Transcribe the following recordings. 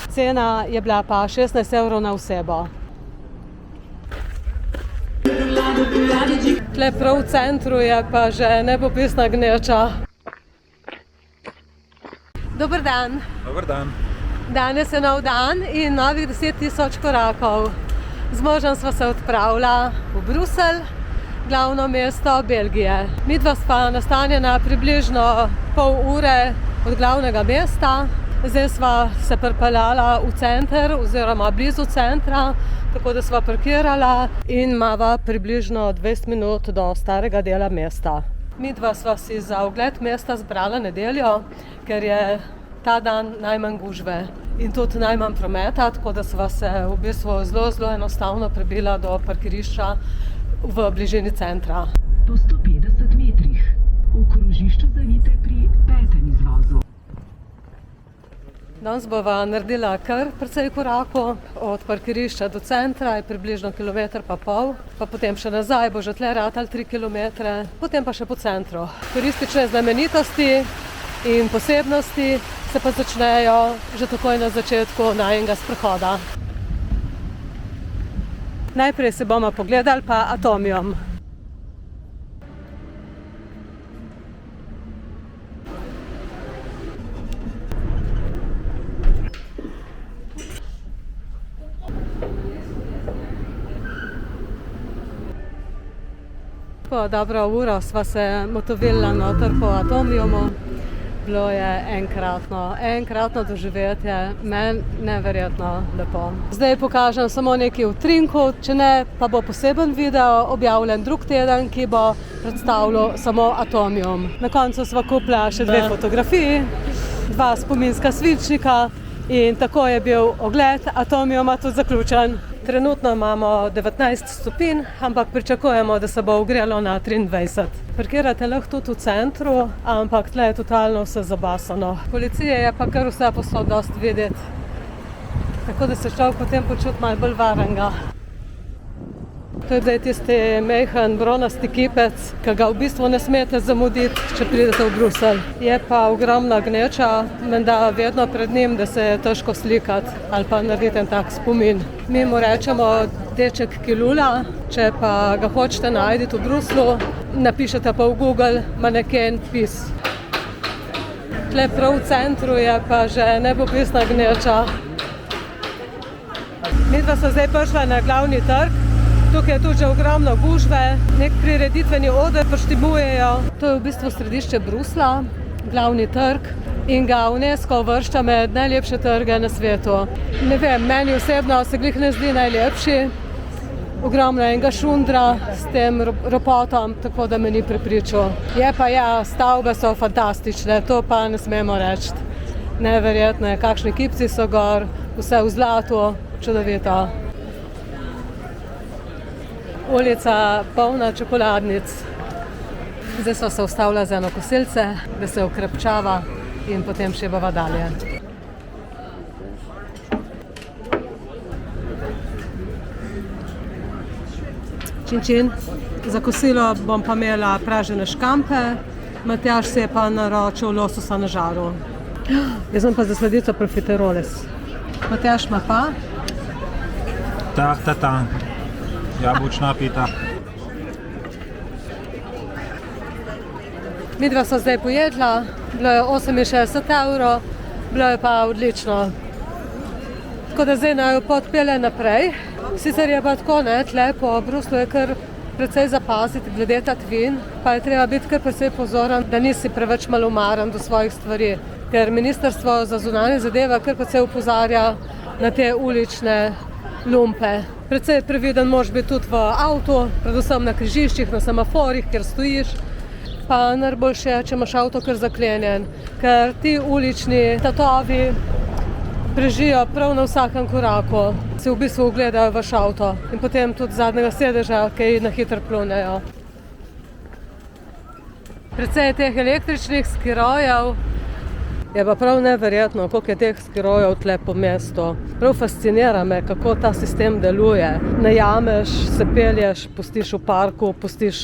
Cena je bila pa 16 evrov na osebo. Tle prav v centru je pa že nepopisna gneča. Dober dan. Dober dan. Danes je nov dan in novih 10.000 korakov. Z možem sva se odpravila v Bruselj, glavno mesto Belgije. Midva sva nastanjena približno pol ure od glavnega mesta. Zdaj sva se pripeljala v center oziroma blizu centra, tako da sva parkirala in imava približno 20 minut do starega dela mesta. Midva sva si za ogled mesta zbrala nedeljo, ker je ta dan najmanj gužve in tudi najmanj prometa, tako da sva se v bistvu zelo enostavno prebila do parkirišča v bližini centra. Po 150 metrih v krožišču zavijte pri 5. izvozu. Danes bova naredila kar precej korakov, od parkirišča do centra je približno 1,5 km, pa potem še nazaj bo že tle ratalo 3 km, potem pa še po centru. Turistične znamenitosti in posebnosti se pa začnejo že takoj na začetku najinega sprehoda. Najprej se bomo pogledali pa Atomium. Po dobro uro sva se motovila noter po Atomiumu. Bilo je enkratno doživetje, meni neverjetno lepo. Zdaj pokažem samo nekaj utrinkov, če ne, pa bo poseben video objavljen drug teden, ki bo predstavljal samo Atomium. Na koncu sva kupila še 2 fotografiji, 2 spominska svinčnika in tako je bil ogled Atomiuma tudi zaključen. Trenutno imamo 19 stopinj, ampak pričakujemo, da se bo ogrelo na 23. Parkirate lahko tudi v centru, ampak tle je totalno vse zabasano. Policije je pa kar vse posod dosti videti, tako da se človek potem počuti malo bolj varnega. To je zdaj tisti majhen bronasti kipec, ki ga v bistvu ne smete zamuditi, če pridete v Bruselj. Je pa ogromna gneča, menda vedno pred njim, da se je težko slikati ali pa narediti en tak spomin. Mi mu rečemo deček, ki lula, če pa ga hočete najti v Bruslu, napišete pa v Google maneken pis. Tle prav v centru je pa že nepopisna gneča. Midva so zdaj prišla na glavni trg. Tukaj je tudi že ogromno gužve, nek prireditveni oder prištimujejo. To je v bistvu središče Brusla, glavni trg, in ga UNESCO uvršča med najlepše trge na svetu. Ne vem, meni osebno se glih ne zdi najlepši. Ogromno enega šundra s tem ropotom, tako da me ni prepričal. Je pa ja, stavbe so fantastične, to pa ne smemo reči. Neverjetno je, kakšni kipci so gor, vse v zlatu, čudovito. Ulica polna čokoladnic. Zdaj so se ustavila za eno kosilce, da se okrepčava in potem še bova dalje. Čin. Za kosilo bom pa imela pražene škampe, Matjaž se je pa naročil lososa na žaru. Jaz sem pa za sladico profiteroles. Matjaž ima pa? Ta. Jabučna pita. Midva so zdaj pojedla, bilo je 68 evrov, bilo je pa odlično. Tako da zdaj naj jo podpelje naprej. Sicer je pa tako, ne, tle po Bruslu je kar precej zapaziti glede tatvin, pa je treba biti kar precej pozoren, da nisi preveč malomaren do svojih stvari. Ker Ministrstvo za zunanje zadeve kar precej opozarja na te ulične lumpe. Precej previden moraš biti tudi v avtu, predvsem na križiščih, na semaforih, kjer stojiš. Pa najboljše je, če imaš avto kar zaklenjen, ker ti ulični tatovi prežijo prav na vsakem koraku. Si v bistvu ogledajo vaš avto in potem tudi zadnjega sedeža, ki na hitro plunejo. Precej teh električnih skirojev Je pa prav neverjetno, koliko je teh skirojev tle po mestu. Prav fascinira me, kako ta sistem deluje. Najameš, se pelješ, pustiš v parku, pustiš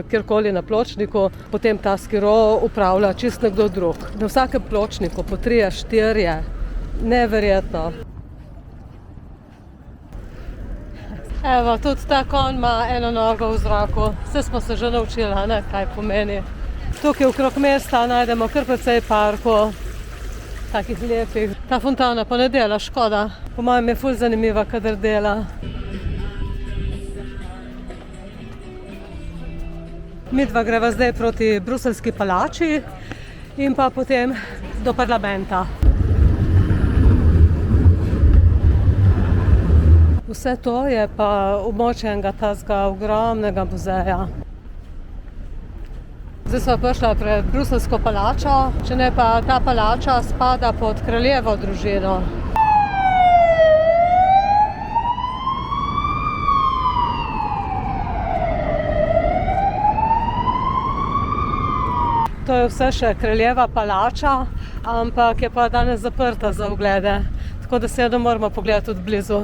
kjerkoli na pločniku, potem ta skiro upravlja čist nekdo drug. Na vsakem pločniku po 3-4. Neverjetno. Evo, tudi ta konj ima eno nogo v zraku. Vse smo se že naučili, ne, kaj pomeni. Tukaj okrog mesta najdemo kar precej parkov, takih lepih. Ta fontana pa ne dela, škoda. Po mojem je ful zanimiva, kadar dela. Midva greva zdaj proti Bruseljski palači in pa potem do parlamenta. Vse to je pa območje enega tazga ogromnega muzeja. Zdaj smo prišla pred Bruseljsko palačo, če ne pa ta palača spada pod kraljevo družino. To je vse še kraljeva palača, ampak je pa danes zaprta za oglede, tako da se jo ne moramo pogledati od blizu.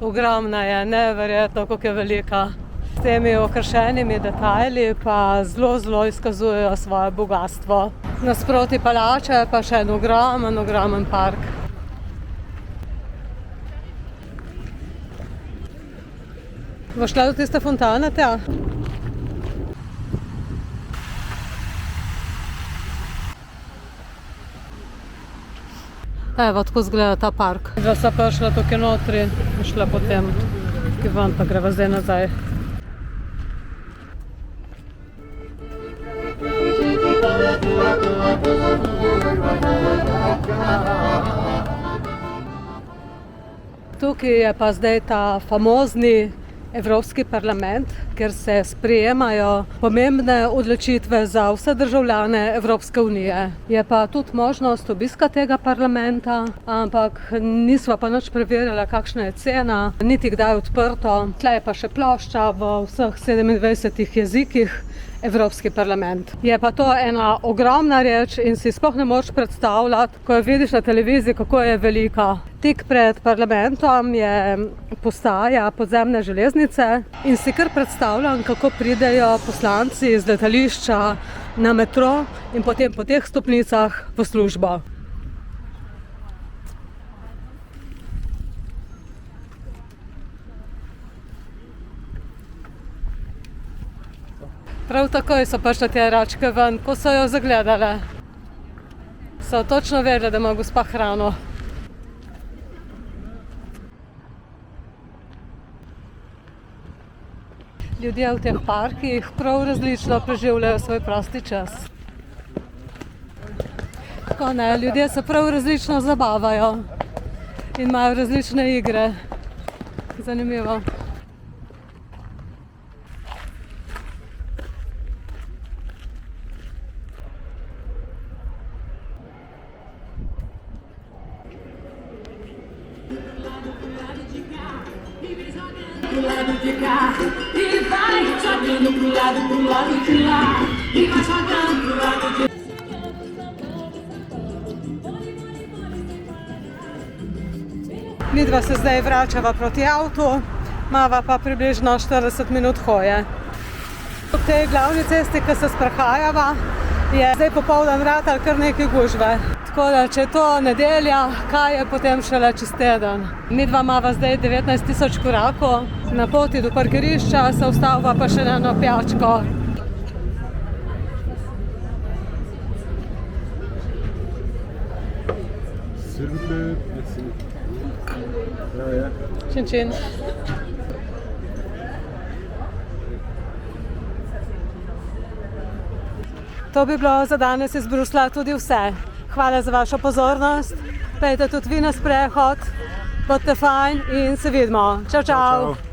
Ogromna je, neverjetno, koliko je velika. S temi okrašenimi detajli pa zelo izkazujejo svoje bogatstvo. Nasproti palače je pa še en ogromen park. Boš šla do tiste fontane, tja? Evo, tako izgleda ta park. Zdaj sta prišla tukaj notri, šla potem tukaj ven, pa greva zdaj nazaj. Tukaj je pa zdaj ta famozni Evropski parlament, kjer se sprejemajo pomembne odločitve za vse državljane Evropske unije. Je pa tudi možnost obiska tega parlamenta, ampak nisva pa nič preverjala, kakšna je cena, niti kdaj je odprto. Tle je pa še plošča v vseh 27 jezikih Evropski parlament. Je pa to ena ogromna reč in si sploh ne moreš predstavljati, ko jo vidiš na televiziji, kako je velika. Tik pred parlamentom je postaja podzemne železnice in si kar predstavljam, kako pridejo poslanci iz letališča na metro in potem po teh stopnicah v službo. Prav takoj so prišle te račke ven, ko so jo zagledale. So točno vedele, da ima gospa hrano. Ljudje v teh parkih prav različno preživljajo svoj prosti čas. Tako ne, ljudje se prav različno zabavajo in imajo različne igre. Zanimivo. Pro lado de cá e vai jogando pro lado de lá e vai jogando pro lado de Midva se zdaj vračava proti avtu, imava pa približno 40 minut hoje. Ob tej glavni cesti, ki se sprehajava, je zdaj popoldan ratal kar nekaj gužve. Tako da, če je to nedelja, kaj je potem šele čez teden. Midva imava zdaj 19 000 korakov, na poti do parkirišča se ustavva pa še na eno pijačko. Čin, čin. To bi bilo za danes iz Bruslja tudi vse. Hvala za vašo pozornost. Pejte tudi vi na sprehod. Bodite fajn in se vidimo. Čau, čau.